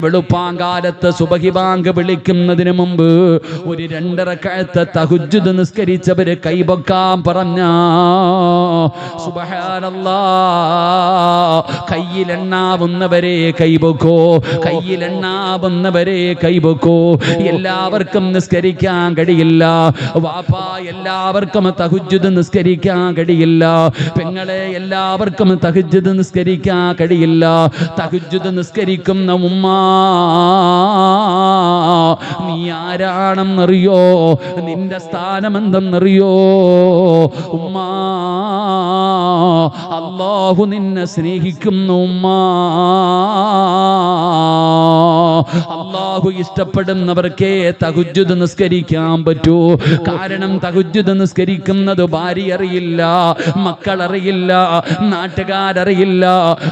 വെളുപ്പാങ്കാലത്ത് സുബഹി ബാങ്ക് വിളിക്കുന്നതിന് മുമ്പ് ഒരു 2 റക്അത്ത് തഹജ്ജുദ് നിസ്കരിച്ചവര് കൈപൊക്കാൻ പറഞ്ഞ സുബ്ഹാനല്ലാഹ്, കയ്യിലെണ്ണാവുന്നവരെ കൈപൊക്കോ, കയ്യിലെണ്ണാവുന്നവരെ കൈപൊക്കോ. എല്ലാവർക്കും നിസ്കരിക്കാൻ കഴിയില്ല വാപ്പാ, എല്ലാവർക്കും തഹജ്ജുദ് നിസ്കരിക്കാൻ കഴിയില്ല പെങ്ങളെ, എല്ലാവർക്കും തഹജ്ജുദ് നിസ്കരിക്കാൻ കഴിയില്ല. തഹജ്ജുദ് നിസ്കരിക്കുന്ന ഉമ്മ, നീ ആരാണെന്നറിയോ? നിന്റെ സ്ഥാനം എന്തെന്നറിയോ? ഉമ്മ, അല്ലാഹു നിന്നെ സ്നേഹിക്കുന്നു ഉമ്മ. അല്ലാഹു ഇഷ്ടപ്പെടുന്നവർക്കേ തഹജ്ജുദ് നിസ്കരിക്കാൻ പറ്റൂ. കാരണം തഹജ്ജുദ് നിസ്കരിക്കുന്നത് ഭാര്യ അറിയില്ല, മക്കളറിയില്ല, നാട്ടുകാരറിയില്ല,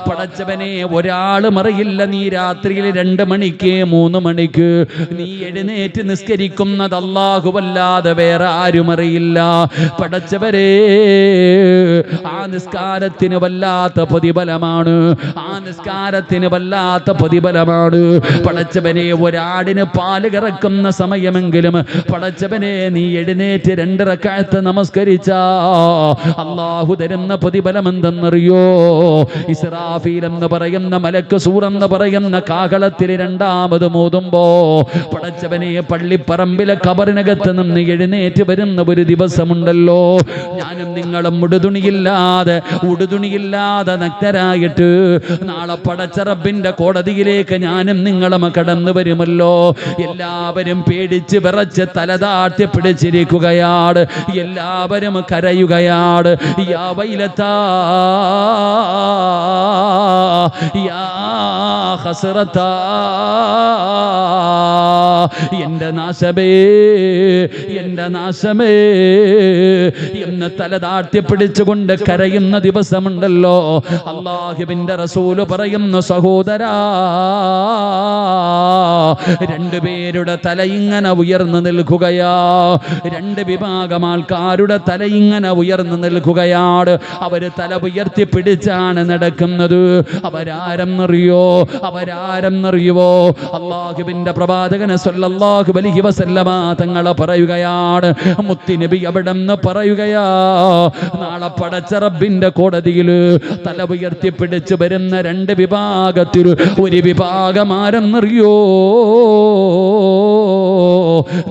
പടച്ചവനെ ഒരാളും അറിയില്ല. നീ രാത്രിയിൽ 2 മണിക്ക് 3 മണിക്ക് നീ എഴുന്നേറ്റ് നിസ്കരിക്കുന്നത് അല്ലാഹുവല്ലാതെ വേറെ ആരും അറിയില്ല. പടച്ചവരെ, ആ നിസ്കാരത്തിന് വല്ലാത്ത പ്രതിഫലമാണ്, ആ നിസ്കാരത്തിന് വല്ലാത്ത പ്രതിഫലമാണ്. പടച്ചവനെ, ഒരാടിന് പാല് കറക്കുന്ന സമയമെങ്കിലും പടച്ചവനെ നീ എഴുന്നേറ്റ് 2 റക്അത്ത് നമസ്കരിച്ച അല്ലാഹു തരുന്ന പ്രതിഫലം എന്തെന്നറിയോ? ഇസ്രാഫീൽ എന്ന് പറയുന്ന മലക്ക് സൂറെന്ന് പറയുന്ന കാഹളത്തിൽ 2ാമത് മോതുമ്പോ പടച്ചവനെ, പള്ളിപ്പറമ്പിലെ ഖബറിനകത്ത് നിന്ന് എഴുന്നേറ്റ് വരുന്ന ഒരു ദിവസമുണ്ടല്ലോ, ഞാനും നിങ്ങളും ഉടുതുണിയില്ലാതെ നഗ്നരായിട്ട് നാളെ പടച്ച റബ്ബിന്റെ കോടതിയിലേക്ക് ഞാനും നിങ്ങളും കടന്നു വരുമല്ലോ. എല്ലാവരും പേടിച്ച് വിറച്ച് തലതാട്ടി പിടിച്ചിരിക്കുകയാണ്, എല്ലാവരും കരയുകയാണ്. യാ വൈലതാ യാ ഹസ്റതാ, എന്റെ നാശമേ, എന്റെ നാശമേ എന്ന് തലതാട്ടി പിടിച്ചുകൊണ്ട് കരയുന്ന ദിവസമുണ്ടല്ലോ. അല്ലാഹുവിന്റെ റസൂല് പറയുന്നു, സഹോദരാ, 2 പേരുടെ തല ഇങ്ങനെ ഉയർന്നു നിൽക്കുകയാ. 2 വിഭാഗം ആൾക്കാരുടെ തല ഇങ്ങനെ ഉയർന്നു നിൽക്കുകയാണ്. അവര് തല ഉയർത്തി പിടിച്ചാണ് നടക്കുന്നത്. അവരാരെന്നറിയോ? അല്ലാഹുവിന്റെ പ്രവാചകന് സ്വല്ലല്ലാഹു അലൈഹി വസല്ലമ തങ്ങളെ പറയുകയാണ്, മുത്തുനബി അവിടെന്ന് പറയുകയാ, നാളെ പടച്ച റബ്ബിന്റെ കോടതിയിൽ തല ഉയർത്തി പിടിച്ച് വരുന്ന 2 വിഭാഗത്തിൽ ഒരു വിഭാഗം ആരെന്നറിയോ?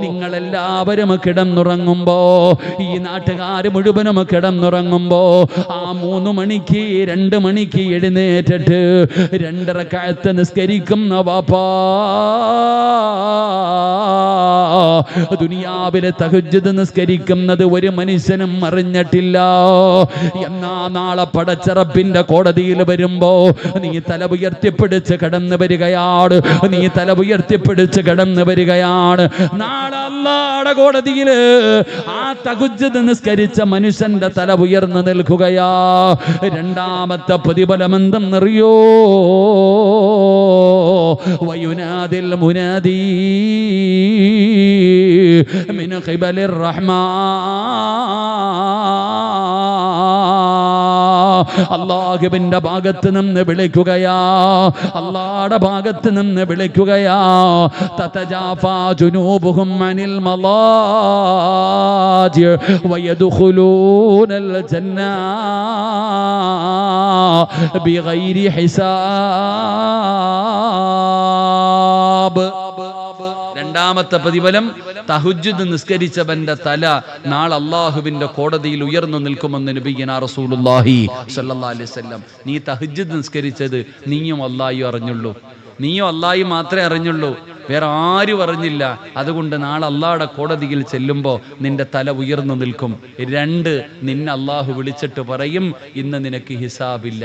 നിങ്ങളെല്ലാവരും കിടന്നുറങ്ങുമ്പോ, ഈ നാട്ടുകാർ മുഴുവനും കിടന്നുറങ്ങുമ്പോ, ആ 3 മണിക്ക് 2 മണിക്ക് എഴുന്നേറ്റിട്ട് 2 റക്അത്ത് നിസ്കരിക്കുന്ന വാപ്പാ, ദുനിയാവിലെ തഹജ്ജുദ് നിസ്കരിക്കുന്നത് ഒരു മനുഷ്യനും അറിഞ്ഞിട്ടില്ല. എന്നാ നാളെ പടച്ച റബ്ബിന്റെ കോടതിയിൽ വരുമ്പോ നീ തല ഉയർത്തിപ്പിടിച്ച് കടന്നു വരികയാണ്, നീ തല ഉയർത്തിപ്പിടിച്ച് കടന്നു വരികയാണ്. നാളെ അല്ലാഹുവിന്റെ കോടതിയില് ആ തഹജ്ജുദ് നിസ്കരിച്ച മനുഷ്യന്റെ തല ഉയർന്നു നിൽക്കുകയാ. 2ാമത്തെ പ്രതിഫലം എന്തെന്നറിയോ? വയുനാദിൽ മുനാദി മിൻ ഖിബലിർ റഹ്മാൻ, അല്ലാഹുവിന്റെ ഭാഗത്ത് നിന്ന് വിളിക്കുകയാ, അല്ലാഹുവിന്റെ ഭാഗത്ത് നിന്ന് വിളിക്കുകയാ. തതജാഫാ ജുനൂബുഹും അനിൽ മലാജി വയദ്ഖുലൂനൽ ജന്ന ബിഗൈരി ഹിസാബ്. 2ാമത്തെ പ്രതിഫലം, തഹജ്ജുദ് നിസ്കരിച്ചവന്റെ തല നാളെ അല്ലാഹുവിന്റെ കോടതിയിൽ ഉയർന്നു നിൽക്കുമെന്ന് നബിയുനാ റസൂലുള്ളാഹി സ്വല്ലല്ലാഹു അലൈഹി വസല്ലം. നീ തഹജ്ജുദ് നിസ്കരിച്ചത് നീയും അല്ലാഹുവും അറിഞ്ഞുള്ളൂ, നീയും അല്ലാഹുവും മാത്രമേ അറിഞ്ഞുള്ളൂ, വേറെ ആരും അറിഞ്ഞില്ല. അതുകൊണ്ട് നാളെ അല്ലാഹുവിന്റെ കോടതിയിൽ ചെല്ലുമ്പോൾ നിന്റെ തല ഉയർന്നു നിൽക്കും. 2, നിന്നെ അല്ലാഹു വിളിച്ചിട്ട് പറയും, ഇന്ന് നിനക്ക് ഹിസാബില്ല,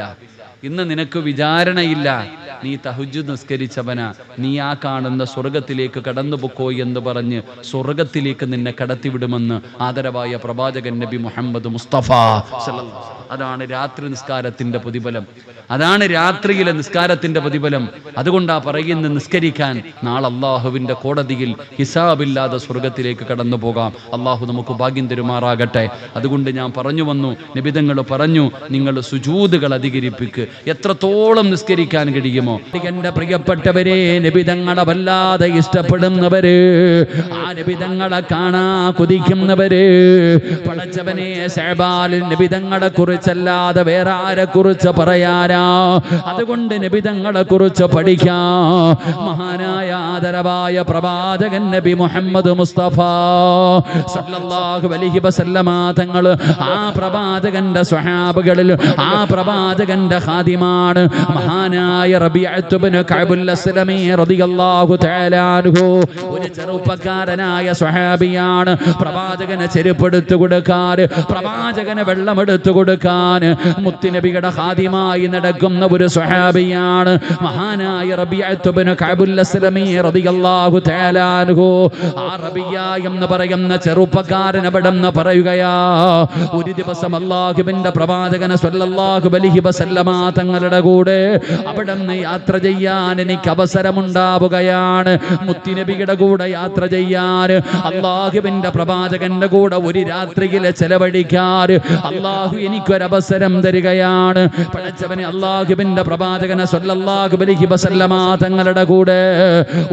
ഇന്ന് നിനക്ക് വിചാരണയില്ല, നീ തഹജ്ജുദ് നിസ്കരിച്ചവനാ, നീ ആ കാണുന്ന സ്വർഗത്തിലേക്ക് കടന്നുപൊക്കോ എന്ന് പറഞ്ഞ് സ്വർഗത്തിലേക്ക് നിന്നെ കടത്തിവിടുമെന്ന് ആദരവായ പ്രവാചകൻ നബി മുഹമ്മദ് മുസ്തഫ സല്ലല്ലാഹു. അതാണ് രാത്രി നിസ്കാരത്തിന്റെ പ്രതിഫലം. അതാണ് രാത്രിയിലെ നിസ്കാരത്തിന്റെ പ്രതിഫലം. അതുകൊണ്ടാ പറയുന്ന നിസ്കരിക്കാൻ നാളെ അള്ളാഹുവിന്റെ കോടതിയിൽ ഹിസാബില്ലാതെ സ്വർഗത്തിലേക്ക് കടന്നു പോകാം. അള്ളാഹു നമുക്ക് ഭാഗ്യം തരുമാറാകട്ടെ. അതുകൊണ്ട് ഞാൻ പറഞ്ഞു വന്നു, നബിതങ്ങൾ പറഞ്ഞു, നിങ്ങൾ സുജൂദുകൾ അധികരിപ്പിക്ക്, എത്രത്തോളം നിസ്കരിക്കാൻ കഴിയുമോ. എന്റെ പ്രിയപ്പെട്ടവരെ, നബിതങ്ങളെ വല്ലാതെ ഇഷ്ടപ്പെടുന്നവര്, ആ നബിതങ്ങളെ കാണാ കുതിക്കുന്നവര്, പടച്ചവനെ ശഅബാനിൽ നബിതങ്ങളെ കുറിച്ചല്ലാതെ വേറെ ആരെ കുറിച്ച് പറയാനാ? അതുകൊണ്ട് നബിതങ്ങളെ കുറിച്ച് പഠിക്കാം. മഹാനായ ആദരവായ പ്രവാചകൻ നബി മുഹമ്മദ് മുസ്തഫ സല്ലല്ലാഹു അലൈഹി വസല്ലമ തങ്ങൾ ആ പ്രവാചകന്റെ സ്വഹാബകളിൽ ആ പ്രവാചകന്റെ ഖാദിമാണ് മഹാനായ റബീഅത്ത് ഇബ്നു കഅബുൽ അസ്ലമി റളിയല്ലാഹു തആല അൻഹു. ഒരു ചെറുപ്പക്കാരനായ സ്വഹാബിയാണ്. പ്രവാചകനെ ചെരുപ്പെടുത്തു കൊടുക്കാൻ, പ്രവാചകന് വെള്ളമെടുത്തു കൊടുക്കാൻ മുത്തുനബിയുടെ ഖാദിമായി നടക്കുന്ന ഒരു സ്വഹാബിയാണ് മഹാനായ റബീഅത്ത് ഇബ്നു കഅബുൽ അസ്ലമി റളിയല്ലാഹു തആല അൻഹു. ആ റബീഅ എന്ന് പറയുന്ന ചെറുപ്പക്കാരൻ അവിടെന്ന് പറയുകയാ, ഒരു ദിവസം അല്ലാഹുവിന്റെ പ്രവാചകൻ സ്വല്ലല്ലാഹു അലൈഹി വസല്ലമ തങ്ങളുടെ കൂടെ അവിടെന്ന് യാത്ര ചെയ്യാൻ എനിക്ക് അവസരമുണ്ടാവുകയാണ്. മുത്തുനബിയുടെ കൂടെ യാത്ര ചെയ്യാൻ, അല്ലാഹുവിന്റെ പ്രവാചകന്റെ കൂടെ ഒരു രാത്രിയിലെ ചെലവഴിക്കാൻ അല്ലാഹു എനിക്കൊരവസരം തരികയാണ്. പടച്ചവനെ, അല്ലാഹുവിന്റെ പ്രവാചകൻ സ്വല്ലല്ലാഹു അലൈഹി വസല്ലമ തങ്ങളുടെ കൂടെ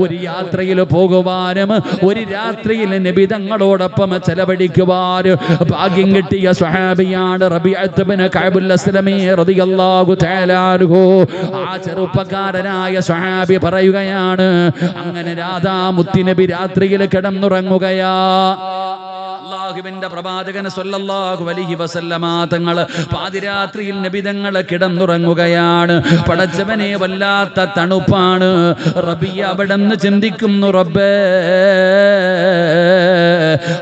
ഒരു യാത്രയിൽ പോകുവാനും ഒരു രാത്രിയിൽ നബി തങ്ങളോടൊപ്പം ചെലവഴിക്കുവാനും ഭാഗ്യം കിട്ടിയ സ്വഹാബിയാണ് റബീഅത്ത് ഇബ്നു കഅബുൽ അസ്ലമി റളിയല്ലാഹു തആല അൻഹു. ആ ചെറുപ്പക്കാരനായ സ്വഹാബി പറയുകയാണ്, അങ്ങനെ രാധാ മുത്തുനബി രാത്രിയിൽ കിടന്നുറങ്ങുകയാ. അല്ലാഹുവിന്റെ പ്രവാചകൻ സ്വല്ലല്ലാഹു അലൈഹി വസല്ലമ തങ്ങൾ പാതിരാത്രിയിൽ നബി തങ്ങൾ കിടന്നുറങ്ങുകയാണ്. പടച്ചവനെ, വല്ലാത്ത തണുപ്പാണ്. റബീഅ അവിടെന്ന് ചിന്തിക്കുന്നു, റബ്ബേ,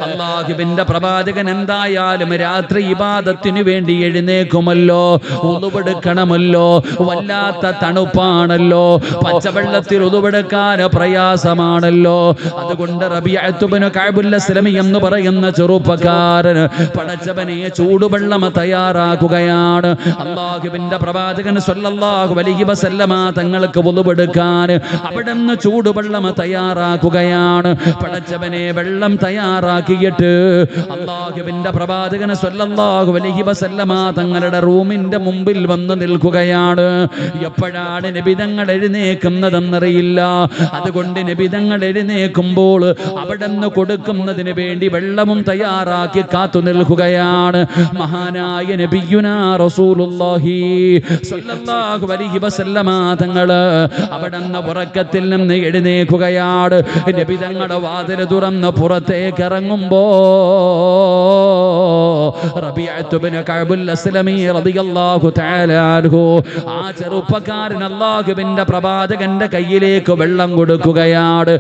അല്ലാഹുവിന്റെ പ്രവാചകൻ എന്തായാലും രാത്രി ഇബാദത്തിനു വേണ്ടി എഴുന്നേക്കുമല്ലോ, ഉളുവെടുക്കണമല്ലോ, വല്ലാത്ത തണുപ്പാണല്ലോ, പച്ചവെള്ളത്തിൽ ഉളുവെടുക്കാൻ പ്രയാസമാണല്ലോ. അതുകൊണ്ട് റബീഅത്ത് ഇബ്നു കഅബുൽ അസ്ലമി എന്ന് പറയുന്ന ചെറുപ്പക്കാരൻ പടച്ചവനെ ചൂടുവെള്ളം തയ്യാറാക്കുകയാണ്. അല്ലാഹുവിന്റെ പ്രവാചകൻ സ്വല്ലല്ലാഹു അലൈഹി വസല്ലമ തങ്ങൾക്ക് വുളുവെടുക്കാൻ അവിടുന്ന് ചൂടുവെള്ളം തയ്യാറാക്കുകയാണ്. പടച്ചവനെ, വെള്ളം തയ്യാറാക്കിയിട്ട് അല്ലാഹുവിന്റെ പ്രവാചകൻ സ്വല്ലല്ലാഹു അലൈഹി വസല്ലമ തങ്ങളുടെ റൂമിന്റെ മുമ്പിൽ വന്ന് നിൽക്കുകയാണ്. എപ്പോഴാണ് നബിതങ്ങൾ എഴുന്നേക്കുന്നതെന്നറിയില്ല. അതുകൊണ്ട് നബിതങ്ങൾ എഴുന്നേക്കുമ്പോൾ അവിടുന്ന് കൊടുക്കുന്നതിന് വേണ്ടി വെള്ളവും തയ്യാറാക്കി കാത്തു നിൽക്കുകയാണ്. മഹാനായ നബിയുനാ റസൂലുള്ളാഹി സ്വല്ലല്ലാഹു അലൈഹി വസല്ലമ തങ്ങൾ അവിടുന്ന് ഉറക്കത്തിൽ നിന്ന് എഴുന്നേൽക്കുകയാണ്. നബി തങ്ങളുടെ വാതിൽ തുറന്ന് പുറത്തേക്ക് ഇറങ്ങുമ്പോ റബീഅത്ത് ഇബ്നു കഅബുൽ അസ്ലമി റളിയല്ലാഹു തആല അൻഹു ആ ചെറുപ്പക്കാരൻ അല്ലാഹുവിന്റെ പ്രവാചകന്റെ കയ്യിലേക്ക് വെള്ളം കൊടുക്കുകയാണ്.